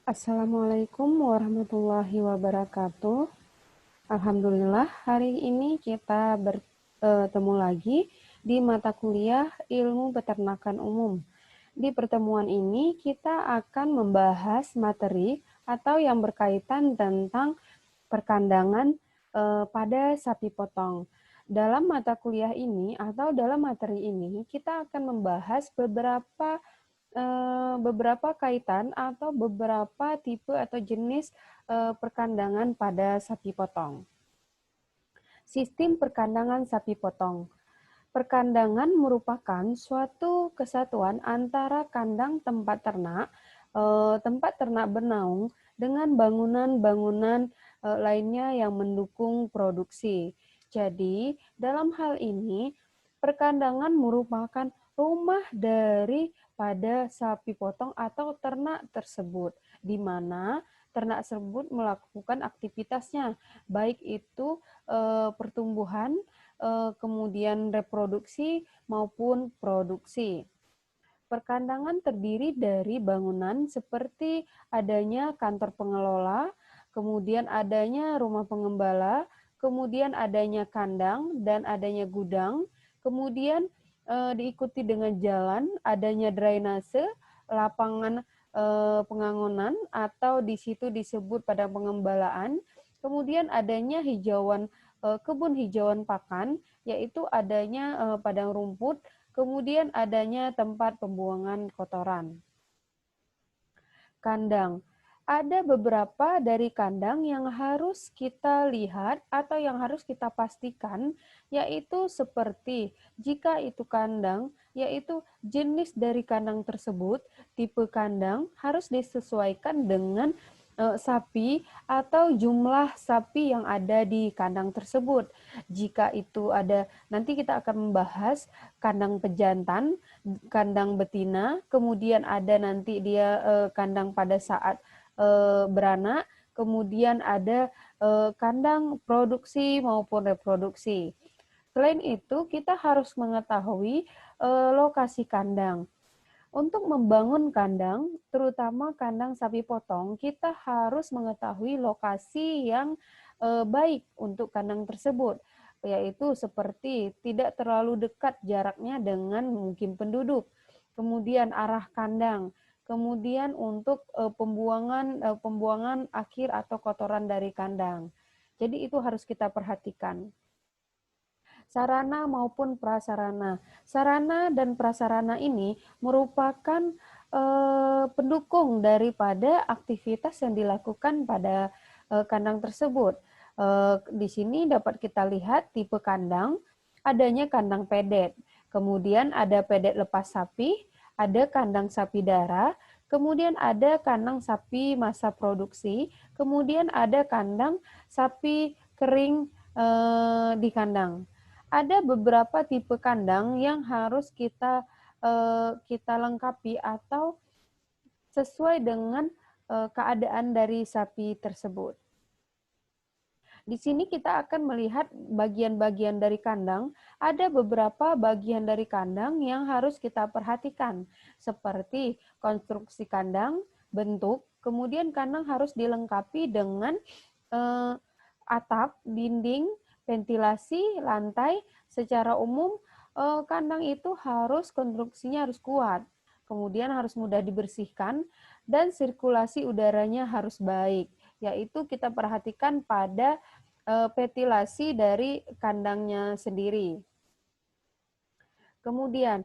Assalamualaikum warahmatullahi wabarakatuh. Alhamdulillah, hari ini kita bertemu lagi di mata kuliah Ilmu Peternakan Umum. Di pertemuan ini kita akan membahas materi atau yang berkaitan tentang perkandangan pada sapi potong. Dalam mata kuliah ini atau dalam materi ini kita akan membahas beberapa kaitan atau beberapa tipe atau jenis perkandangan pada sapi potong. Sistem perkandangan sapi potong. Perkandangan merupakan suatu kesatuan antara kandang tempat ternak bernaung dengan bangunan-bangunan lainnya yang mendukung produksi. Jadi, dalam hal ini, perkandangan merupakan rumah daripada sapi potong atau ternak tersebut, di mana ternak tersebut melakukan aktivitasnya, baik itu pertumbuhan, kemudian reproduksi maupun produksi. Perkandangan terdiri dari bangunan seperti adanya kantor pengelola, kemudian adanya rumah pengembala, kemudian adanya kandang dan adanya gudang, kemudian diikuti dengan jalan, adanya drainase, lapangan pengangonan atau di situ disebut pada pengembalaan, kemudian adanya kebun hijauan pakan, yaitu adanya padang rumput, kemudian adanya tempat pembuangan kotoran. Kandang. Ada beberapa dari kandang yang harus kita lihat atau yang harus kita pastikan, yaitu seperti jika itu kandang, yaitu jenis dari kandang tersebut, tipe kandang harus disesuaikan dengan sapi atau jumlah sapi yang ada di kandang tersebut. Jika itu ada, nanti kita akan membahas kandang pejantan, kandang betina, kemudian ada nanti dia kandang pada saat beranak, kemudian ada kandang produksi maupun reproduksi. Selain itu, kita harus mengetahui lokasi kandang. Untuk membangun kandang, terutama kandang sapi potong, kita harus mengetahui lokasi yang baik untuk kandang tersebut, yaitu seperti tidak terlalu dekat jaraknya dengan mungkin penduduk, kemudian arah kandang, kemudian untuk pembuangan akhir atau kotoran dari kandang. Jadi itu harus kita perhatikan. Sarana maupun prasarana. Sarana dan prasarana ini merupakan pendukung daripada aktivitas yang dilakukan pada kandang tersebut. Di sini dapat kita lihat tipe kandang, adanya kandang pedet, kemudian ada pedet lepas sapi, ada kandang sapi darah, kemudian ada kandang sapi masa produksi, kemudian ada kandang sapi kering di kandang. Ada beberapa tipe kandang yang harus kita lengkapi atau sesuai dengan keadaan dari sapi tersebut. Di sini kita akan melihat bagian-bagian dari kandang. Ada beberapa bagian dari kandang yang harus kita perhatikan, seperti konstruksi kandang, bentuk, kemudian kandang harus dilengkapi dengan atap, dinding, ventilasi, lantai. Secara umum, kandang itu konstruksinya harus kuat, kemudian harus mudah dibersihkan, dan sirkulasi udaranya harus baik, yaitu kita perhatikan pada ventilasi dari kandangnya sendiri. Kemudian,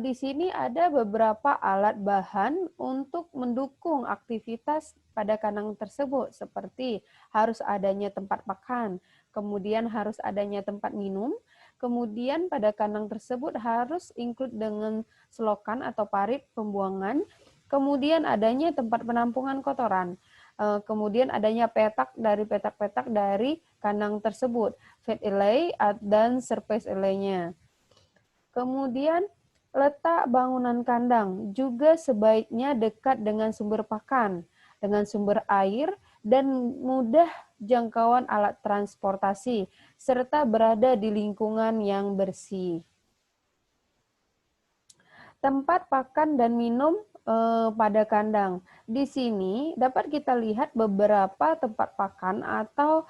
di sini ada beberapa alat bahan untuk mendukung aktivitas pada kandang tersebut, seperti harus adanya tempat makan, kemudian harus adanya tempat minum, kemudian pada kandang tersebut harus include dengan selokan atau parit pembuangan, kemudian adanya tempat penampungan kotoran, kemudian adanya petak-petak dari kandang tersebut, feed alley dan surface alley-nya. Kemudian letak bangunan kandang juga sebaiknya dekat dengan sumber pakan, dengan sumber air, dan mudah jangkauan alat transportasi, serta berada di lingkungan yang bersih. Tempat pakan dan minum pada kandang. Di sini dapat kita lihat beberapa tempat pakan atau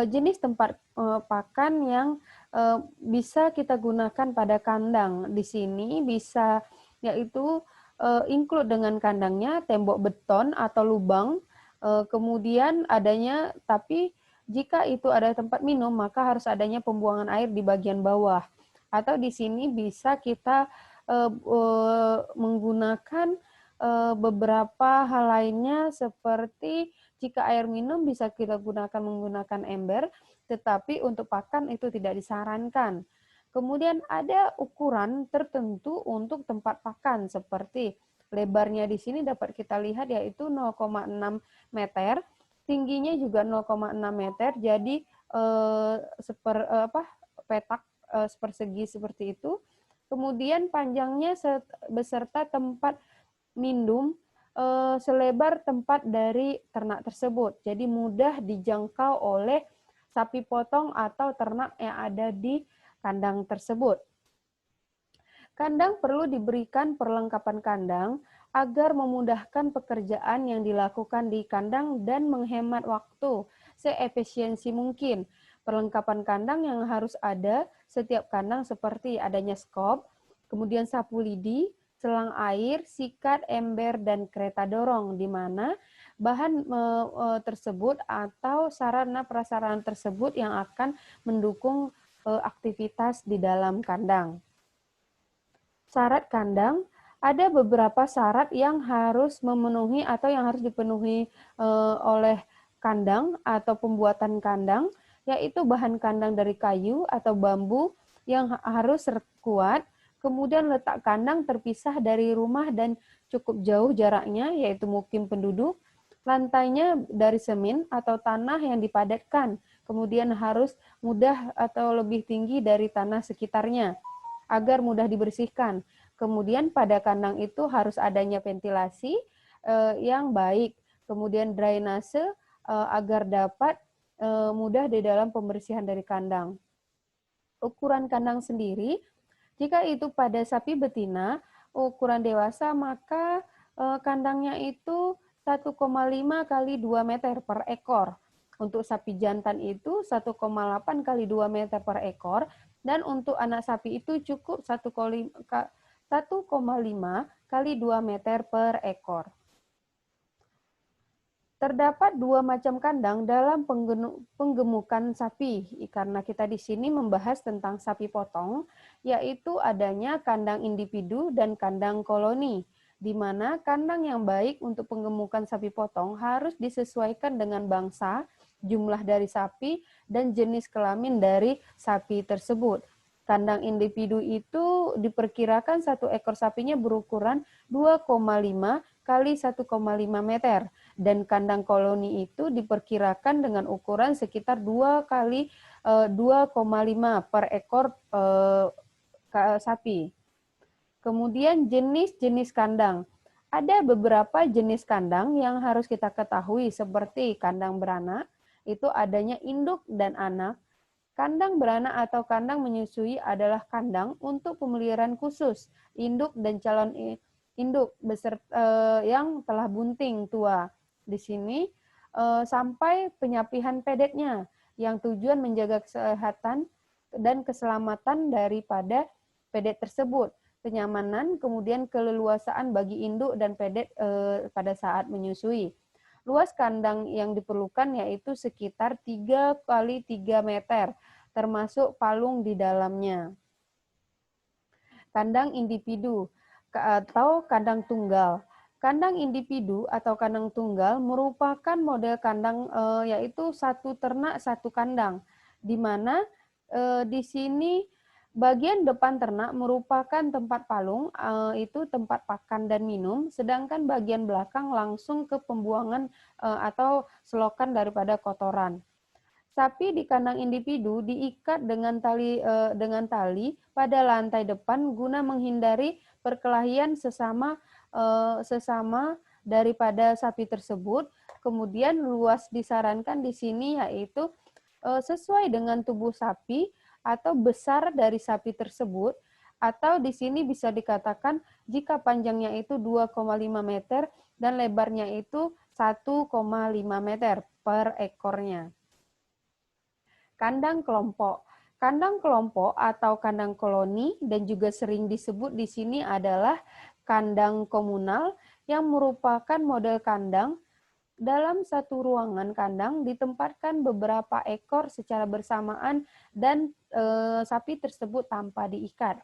jenis tempat pakan yang bisa kita gunakan pada kandang. Di sini bisa yaitu include dengan kandangnya tembok beton atau lubang, kemudian adanya, tapi jika itu ada tempat minum, maka harus adanya pembuangan air di bagian bawah. Atau di sini bisa kita menggunakan beberapa hal lainnya, seperti jika air minum bisa kita gunakan menggunakan ember, tetapi untuk pakan itu tidak disarankan. Kemudian ada ukuran tertentu untuk tempat pakan, seperti lebarnya di sini dapat kita lihat yaitu 0,6 meter, tingginya juga 0,6 meter, jadi petak sepersegi seperti itu. Kemudian panjangnya beserta tempat minum selebar tempat dari ternak tersebut. Jadi mudah dijangkau oleh sapi potong atau ternak yang ada di kandang tersebut. Kandang perlu diberikan perlengkapan kandang agar memudahkan pekerjaan yang dilakukan di kandang dan menghemat waktu seefisiensi mungkin. Perlengkapan kandang yang harus ada setiap kandang seperti adanya skop, kemudian sapu lidi, selang air, sikat, ember, dan kereta dorong, di mana bahan tersebut atau sarana prasarana tersebut yang akan mendukung aktivitas di dalam kandang. Syarat kandang, ada beberapa syarat yang harus memenuhi atau yang harus dipenuhi oleh kandang atau pembuatan kandang, yaitu bahan kandang dari kayu atau bambu yang harus kuat, kemudian letak kandang terpisah dari rumah dan cukup jauh jaraknya, yaitu mukim penduduk, lantainya dari semen atau tanah yang dipadatkan, kemudian harus mudah atau lebih tinggi dari tanah sekitarnya, agar mudah dibersihkan. Kemudian pada kandang itu harus adanya ventilasi yang baik, kemudian drainase agar dapat mudah di dalam pembersihan dari kandang. Ukuran kandang sendiri, jika itu pada sapi betina, ukuran dewasa, maka kandangnya itu 1,5 kali 2 meter per ekor. Untuk sapi jantan itu 1,8 kali 2 meter per ekor, dan untuk anak sapi itu cukup 1,5 kali 2 meter per ekor. Terdapat dua macam kandang dalam penggemukan sapi, karena kita di sini membahas tentang sapi potong, yaitu adanya kandang individu dan kandang koloni, di mana kandang yang baik untuk penggemukan sapi potong harus disesuaikan dengan bangsa, jumlah dari sapi, dan jenis kelamin dari sapi tersebut. Kandang individu itu diperkirakan satu ekor sapinya berukuran 2,5 kali 1,5 meter, dan kandang koloni itu diperkirakan dengan ukuran sekitar 2 kali 2,5 per ekor sapi. Kemudian jenis-jenis kandang. Ada beberapa jenis kandang yang harus kita ketahui, seperti kandang beranak, itu adanya induk dan anak. Kandang beranak atau kandang menyusui adalah kandang untuk pemeliharaan khusus induk dan calon induk beserta yang telah bunting tua. Di sini sampai penyapihan pedetnya yang tujuan menjaga kesehatan dan keselamatan daripada pedet tersebut, kenyamanan, kemudian keleluasaan bagi induk dan pedet pada saat menyusui. Luas kandang yang diperlukan yaitu sekitar 3 kali 3 meter, termasuk palung di dalamnya. Kandang individu atau kandang tunggal. Kandang individu atau kandang tunggal merupakan model kandang yaitu satu ternak satu kandang, di mana di sini bagian depan ternak merupakan tempat palung, itu tempat pakan dan minum, sedangkan bagian belakang langsung ke pembuangan atau selokan daripada kotoran. Sapi di kandang individu diikat dengan tali pada lantai depan guna menghindari perkelahian sesama daripada sapi tersebut. Kemudian luas disarankan di sini yaitu sesuai dengan tubuh sapi atau besar dari sapi tersebut, Atau di sini bisa dikatakan jika panjangnya itu 2,5 meter dan lebarnya itu 1,5 meter per ekornya. Kandang kelompok. Kandang kelompok atau kandang koloni dan juga sering disebut di sini adalah kandang komunal yang merupakan model kandang. Dalam satu ruangan kandang ditempatkan beberapa ekor secara bersamaan dan sapi tersebut tanpa diikat.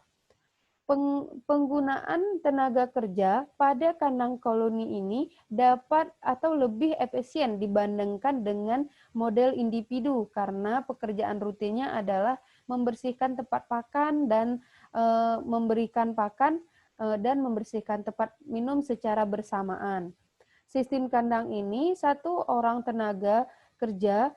Penggunaan tenaga kerja pada kandang koloni ini dapat atau lebih efisien dibandingkan dengan model individu karena pekerjaan rutinnya adalah membersihkan tempat pakan dan memberikan pakan dan membersihkan tempat minum secara bersamaan. Sistem kandang ini satu orang tenaga kerja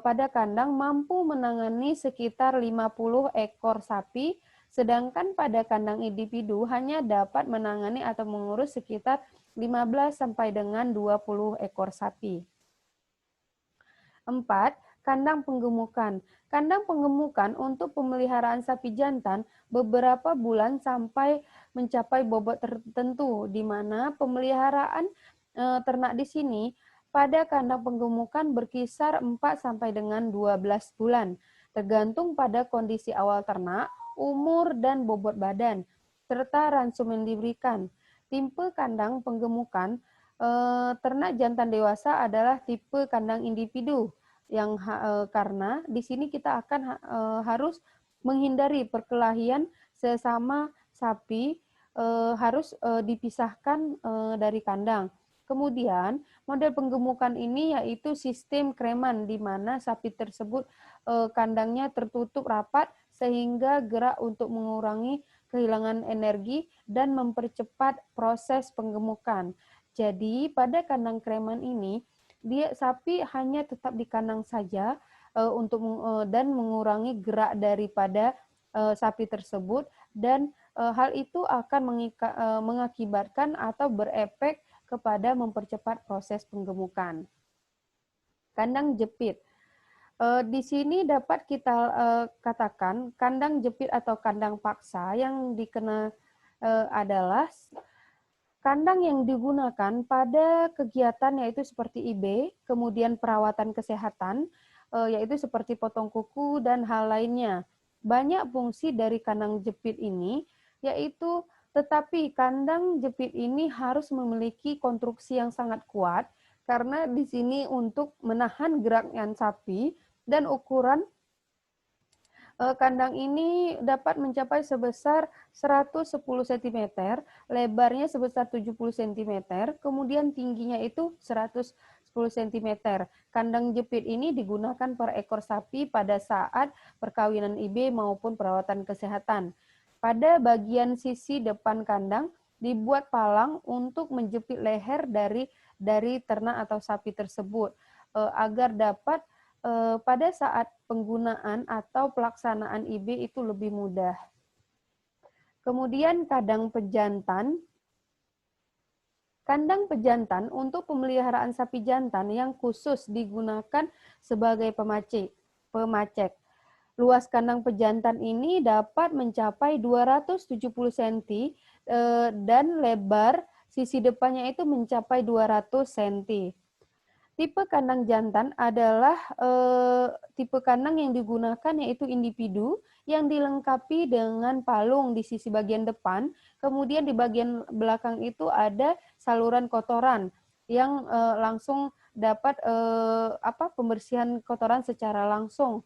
pada kandang mampu menangani sekitar 50 ekor sapi, sedangkan pada kandang individu hanya dapat menangani atau mengurus sekitar 15 sampai dengan 20 ekor sapi. 4. Kandang penggemukan. Kandang penggemukan untuk pemeliharaan sapi jantan beberapa bulan sampai mencapai bobot tertentu, di mana pemeliharaan ternak di sini pada kandang penggemukan berkisar 4 sampai dengan 12 bulan, tergantung pada kondisi awal ternak, umur, dan bobot badan, serta ransum yang diberikan. Tipe kandang penggemukan ternak jantan dewasa adalah tipe kandang individu yang karena di sini kita akan harus menghindari perkelahian sesama sapi, harus dipisahkan dari kandang. Kemudian, model penggemukan ini yaitu sistem kreman di mana sapi tersebut kandangnya tertutup rapat sehingga gerak untuk mengurangi kehilangan energi dan mempercepat proses penggemukan. Jadi, pada kandang kreman ini, sapi hanya tetap di kandang saja dan mengurangi gerak daripada sapi tersebut dan hal itu akan mengakibatkan atau berefek kepada mempercepat proses penggemukan. Kandang jepit. Di sini dapat kita katakan kandang jepit atau kandang paksa yang dikenal adalah kandang yang digunakan pada kegiatan yaitu seperti IB, kemudian perawatan kesehatan, yaitu seperti potong kuku dan hal lainnya. Banyak fungsi dari kandang jepit ini, yaitu tetapi kandang jepit ini harus memiliki konstruksi yang sangat kuat karena di sini untuk menahan geraknya sapi dan ukuran kandang ini dapat mencapai sebesar 110 cm, lebarnya sebesar 70 cm, kemudian tingginya itu 110 cm. Kandang jepit ini digunakan per ekor sapi pada saat perkawinan IB maupun perawatan kesehatan. Pada bagian sisi depan kandang dibuat palang untuk menjepit leher dari ternak atau sapi tersebut agar dapat pada saat penggunaan atau pelaksanaan IB itu lebih mudah. Kemudian kandang pejantan. Kandang pejantan untuk pemeliharaan sapi jantan yang khusus digunakan sebagai pemacek. Luas kandang pejantan ini dapat mencapai 270 cm dan lebar sisi depannya itu mencapai 200 cm. Tipe kandang jantan adalah tipe kandang yang digunakan yaitu individu yang dilengkapi dengan palung di sisi bagian depan, kemudian di bagian belakang itu ada saluran kotoran yang langsung dapat pembersihan kotoran secara langsung.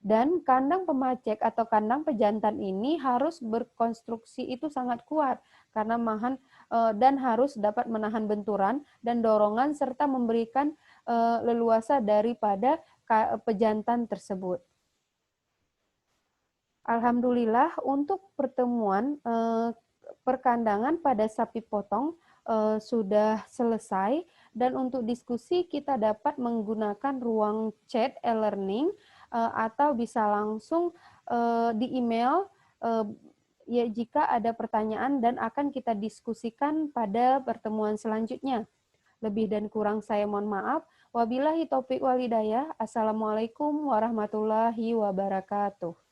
Dan kandang pemacek atau kandang pejantan ini harus berkonstruksi itu sangat kuat karena dan harus dapat menahan benturan dan dorongan serta memberikan leluasa daripada pejantan tersebut. Alhamdulillah untuk pertemuan perkandangan pada sapi potong sudah selesai dan untuk diskusi kita dapat menggunakan ruang chat e-learning atau bisa langsung di email ya jika ada pertanyaan dan akan kita diskusikan pada pertemuan selanjutnya. Lebih dan kurang saya mohon maaf. Wabillahi taufik wal hidayah. Assalamualaikum warahmatullahi wabarakatuh.